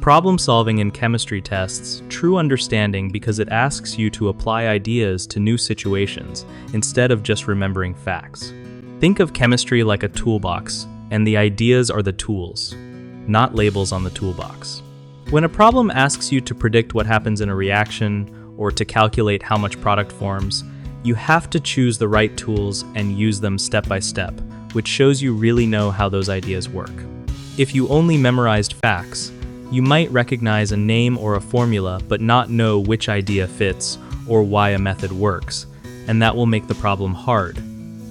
Problem solving in chemistry tests true understanding because it asks you to apply ideas to new situations instead of just remembering facts. Think of chemistry like a toolbox, and the ideas are the tools, not labels on the toolbox. When a problem asks you to predict what happens in a reaction or to calculate how much product forms, you have to choose the right tools and use them step by step, which shows you really know how those ideas work. If you only memorized facts, you might recognize a name or a formula but not know which idea fits or why a method works, and that will make the problem hard.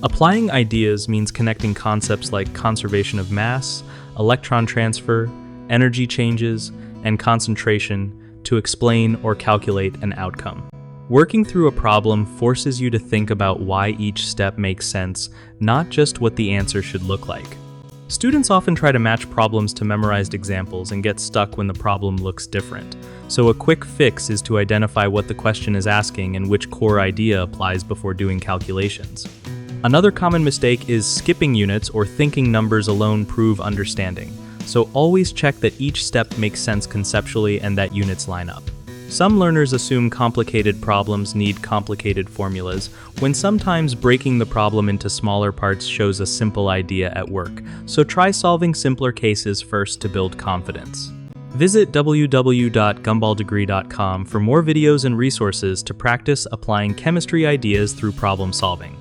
Applying ideas means connecting concepts like conservation of mass, electron transfer, energy changes, and concentration to explain or calculate an outcome. Working through a problem forces you to think about why each step makes sense, not just what the answer should look like. Students often try to match problems to memorized examples and get stuck when the problem looks different. So a quick fix is to identify what the question is asking and which core idea applies before doing calculations. Another common mistake is skipping units or thinking numbers alone prove understanding. So always check that each step makes sense conceptually and that units line up. Some learners assume complicated problems need complicated formulas, when sometimes breaking the problem into smaller parts shows a simple idea at work. So try solving simpler cases first to build confidence. Visit www.gumballdegree.com for more videos and resources to practice applying chemistry ideas through problem solving.